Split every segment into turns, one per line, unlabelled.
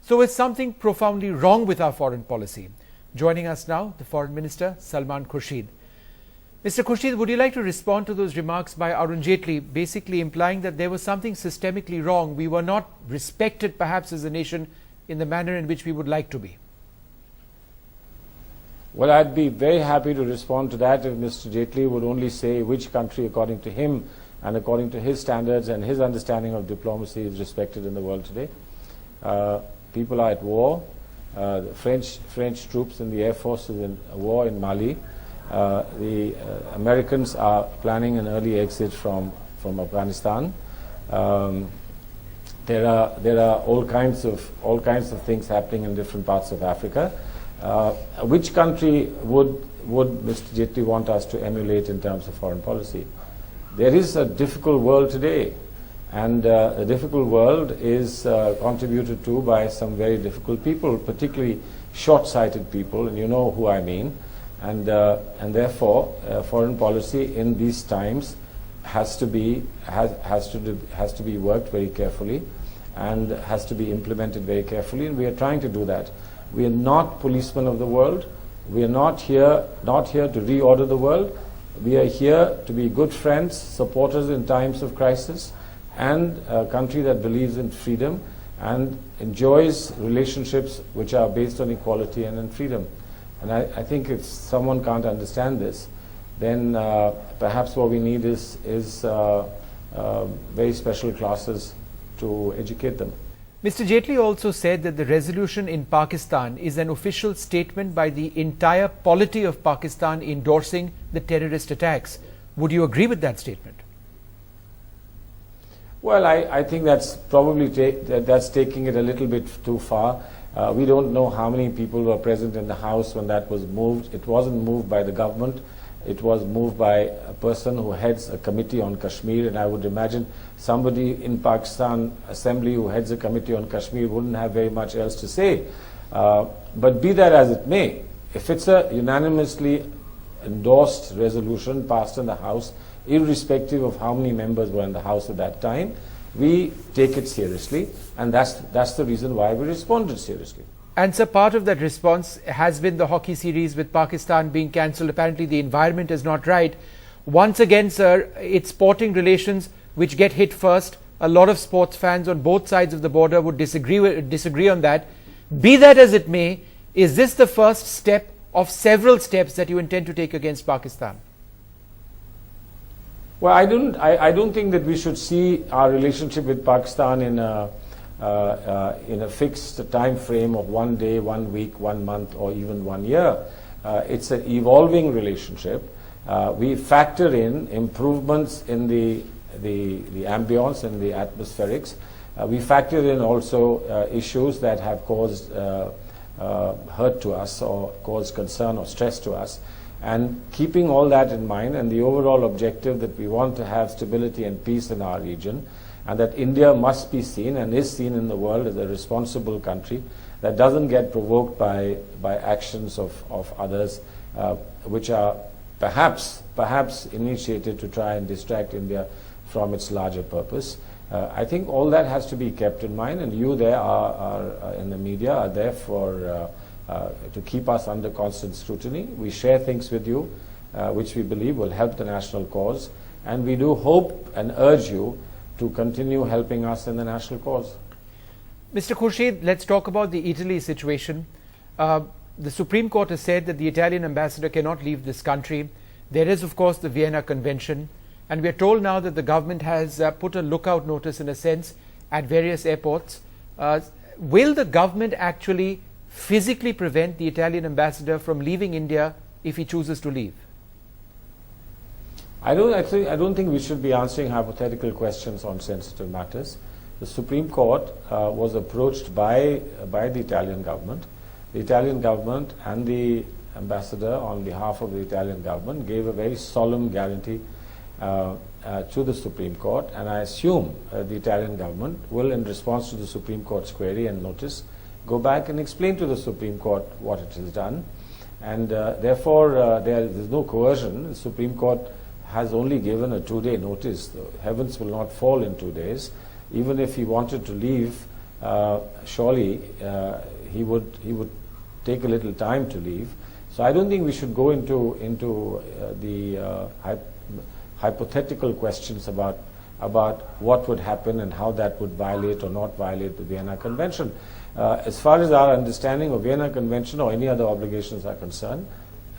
So is something profoundly wrong with our foreign policy? Joining us now, the Foreign Minister Salman Khurshid. Mr. Khurshid, would you like to respond to those remarks by Arun Jaitley, basically implying that there was something systemically wrong? We were not respected perhaps as a nation in the manner in which we would like to be.
Well, I'd be very happy to respond to that if Mr. Jaitley would only say which country, according to him and according to his standards and his understanding of diplomacy, is respected in the world today. People are at war. The French troops in the Air Force is in a war in Mali. The Americans are planning an early exit from Afghanistan. There are all kinds of things happening in different parts of Africa. Which country would Mr. Jaitley want us to emulate in terms of foreign policy? There is a difficult world today, and a difficult world is contributed to by some very difficult people, particularly short-sighted people, and you know who I mean. And therefore, foreign policy in these times has to be worked very carefully and has to be implemented very carefully, and we are trying to do that. We are not policemen of the world. We are not here to reorder the world. We are here to be good friends, supporters in times of crisis, and a country that believes in freedom and enjoys relationships which are based on equality and in freedom. And I think if someone can't understand this, then perhaps what we need is very special classes to educate them.
Mr. Jaitley also said that the resolution in Pakistan is an official statement by the entire polity of Pakistan endorsing the terrorist attacks. Would you agree with that statement? Well, I think that's probably that's taking it a little bit too far. We don't know how many people were present in the House when that was moved. It wasn't moved by the government. It was moved by a person who heads a committee on Kashmir, and I would imagine somebody in Pakistan Assembly who heads a committee on Kashmir wouldn't have very much else to say. But be that as it may, if it's a unanimously endorsed resolution passed in the House, irrespective of how many members were in the House at that time, we take it seriously, and that's the reason why we responded seriously. And so part of that response has been the hockey series with Pakistan being cancelled. Apparently the environment is not right. Once again, sir, it's sporting relations which get hit first. A lot of sports fans on both sides of the border would disagree on that. Be that as it may, is this the first step of several steps that you intend to take against Pakistan?
Well, I don't think that we should see our relationship with Pakistan in a fixed time frame of 1 day, 1 week, 1 month, or even 1 year. It's an evolving relationship. We factor in improvements in the ambience and the atmospherics. We factor in also issues that have caused hurt to us or caused concern or stress to us. And keeping all that in mind, and the overall objective that we want to have stability and peace in our region, and that India must be seen and is seen in the world as a responsible country that doesn't get provoked by actions of others which are perhaps initiated to try and distract India from its larger purpose. I think all that has to be kept in mind, and you there are in the media are there for to keep us under constant scrutiny. We share things with you which we believe will help the national cause, and we do hope and urge you to continue helping us in the national cause.
Mr. Khurshid, let's talk about the Italy situation. The Supreme Court has said that the Italian ambassador cannot leave this country. There is, of course, the Vienna Convention, and we are told now that the government has put a lookout notice, in a sense, at various airports. Will the government actually physically prevent the Italian ambassador from leaving India if he chooses to leave?
I don't think we should be answering hypothetical questions on sensitive matters. The Supreme Court was approached by the Italian government. The Italian government and the ambassador, on behalf of the Italian government, gave a very solemn guarantee to the Supreme Court, and I assume the Italian government will, in response to the Supreme Court's query and notice, go back and explain to the Supreme Court what it has done. And therefore, there is no coercion. The Supreme Court has only given a 2-day notice. The heavens will not fall in 2 days. Even if he wanted to leave
surely he would take a little time to leave. So I don't think we should go into the hypothetical questions about what would happen and how that would violate or not violate the Vienna Convention. As far as our understanding of Vienna Convention or any other obligations are concerned,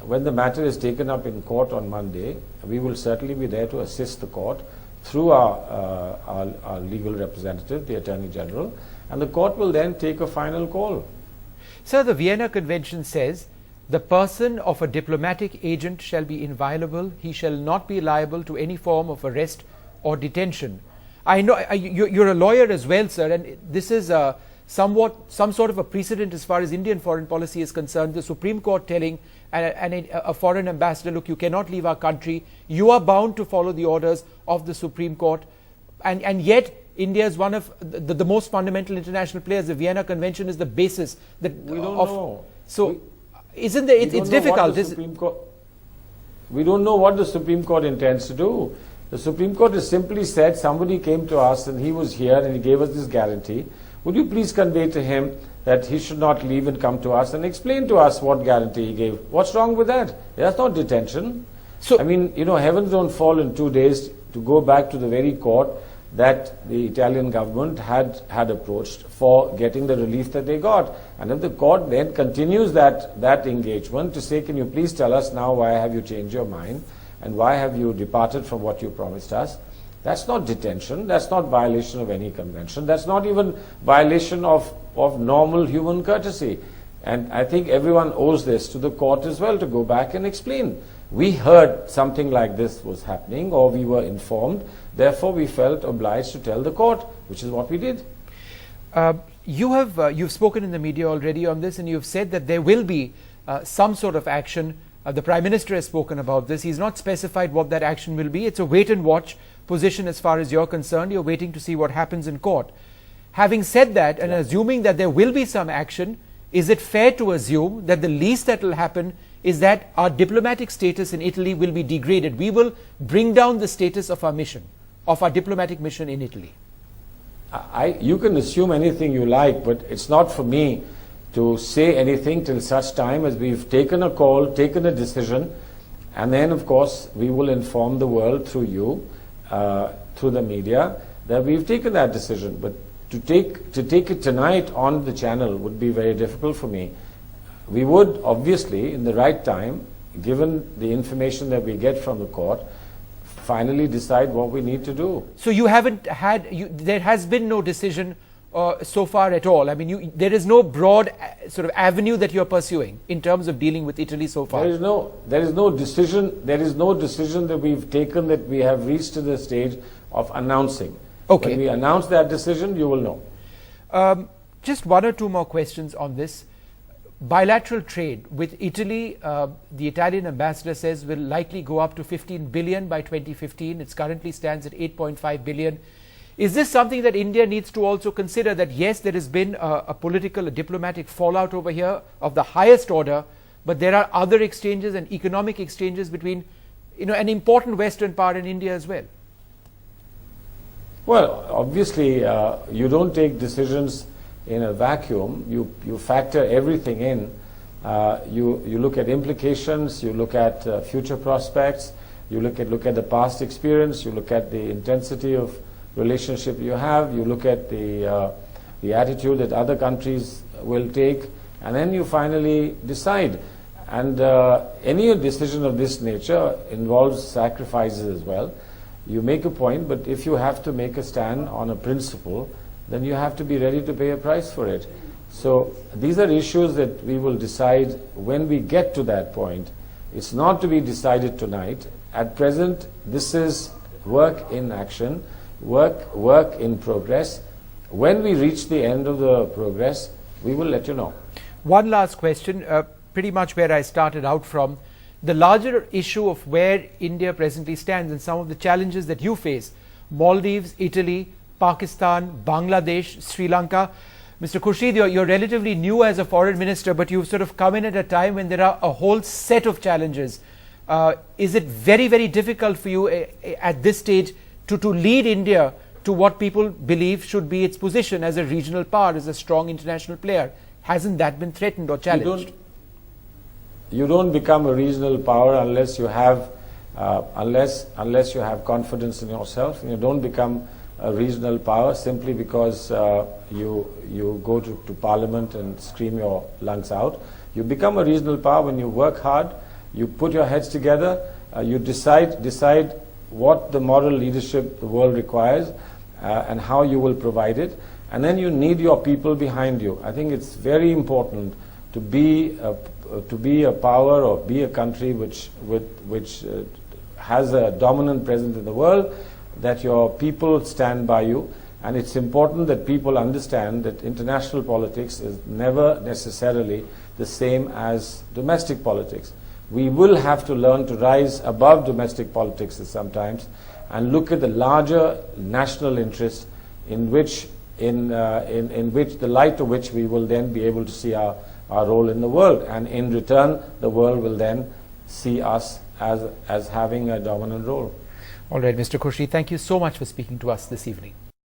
when the matter is taken up in court on Monday, we will certainly be there to assist the court through our legal representative, the Attorney General, and the court will then take a final call.
Sir, the Vienna Convention says the person of a diplomatic agent shall be inviolable. He shall not be liable to any form of arrest or detention. I know you're a lawyer as well, sir, and this is some sort of a precedent as far as Indian foreign policy is concerned. The Supreme Court telling a foreign ambassador, look, you cannot leave our country. You are bound to follow the orders of the Supreme Court. And yet, India is one of the most fundamental international players. The Vienna Convention is the basis.
We don't know.
So, isn't there? It's difficult.
We don't know what the Supreme Court intends to do. The Supreme Court has simply said somebody came to us and he was here and he gave us this guarantee. Would you please convey to him that he should not leave and come to us and explain to us what guarantee he gave? What's wrong with that? That's not detention. So, I mean, heavens don't fall in 2 days to go back to the very court that the Italian government had approached for getting the relief that they got. And if the court then continues that engagement to say, can you please tell us now why have you changed your mind and why have you departed from what you promised us? That's not detention. That's not violation of any convention. That's not even violation of normal human courtesy. And I think everyone owes this to the court as well to go back and explain. We heard something like this was happening, or we were informed. Therefore, we felt obliged to tell the court, which is what we did.
You've spoken in the media already on this, and you've said that there will be some sort of action. The Prime Minister has spoken about this. He's not specified what that action will be. It's a wait and watch position as far as you're concerned. You're waiting to see what happens in court. Having said that, and assuming that there will be some action, is it fair to assume that the least that will happen is that our diplomatic status in Italy will be degraded? We will bring down the status of our mission, of our diplomatic mission in Italy.
You can assume anything you like, but it's not for me to say anything till such time as we've taken a call, taken a decision, and then, of course, we will inform the world through you, through the media, that we've taken that decision. But to take it tonight on the channel would be very difficult for me. We would, obviously, in the right time, given the information that we get from the court, finally decide what we need to do.
So you haven't there has been no decision so far at all? I mean, there is no broad sort of avenue that you're pursuing in terms of dealing with Italy so far?
There is no decision that we've taken, that we have reached to the stage of announcing.
Okay.
When we announce that decision, you will know.
Just one or two more questions on this. Bilateral trade with Italy, the Italian ambassador says, will likely go up to 15 billion by 2015. It currently stands at 8.5 billion. Is this something that India needs to also consider, that yes, there has been a diplomatic fallout over here of the highest order, but there are other exchanges and economic exchanges between an important Western power in India as well?
Well, obviously, you don't take decisions in a vacuum. You factor everything in. You look at implications, you look at future prospects, you look at the past experience, you look at the intensity of relationship you have, you look at the attitude that other countries will take, and then you finally decide. And any decision of this nature involves sacrifices as well. You make a point, but if you have to make a stand on a principle, then you have to be ready to pay a price for it. So these are issues that we will decide when we get to that point. It's not to be decided tonight. At present, this is work in action, work in progress. When we reach the end of the progress, we will let you know.
One last question, pretty much where I started out from. The larger issue of where India presently stands and some of the challenges that you face, Maldives, Italy, Pakistan, Bangladesh, Sri Lanka. Mr. Khurshid, you're relatively new as a foreign minister, but you've sort of come in at a time when there are a whole set of challenges. Is it very, very difficult for you at this stage to lead India to what people believe should be its position as a regional power, as a strong international player. Hasn't that been threatened or challenged?
You don't become a regional power unless you have unless you have confidence in yourself. You don't become a regional power simply because you go to Parliament and scream your lungs out. You become a regional power when you work hard, you put your heads together, you decide what the moral leadership the world requires and how you will provide it, and then you need your people behind you. I think it's very important to be a power or be a country which has a dominant presence in the world, that your people stand by you. And it's important that people understand that international politics is never necessarily the same as domestic politics. We will have to learn to rise above domestic politics sometimes and look at the larger national interest in which the light of which we will then be able to see our role in the world, and in return the world will then see us as having a dominant role.
All right, Mr. Khurshid, thank you so much for speaking to us this evening.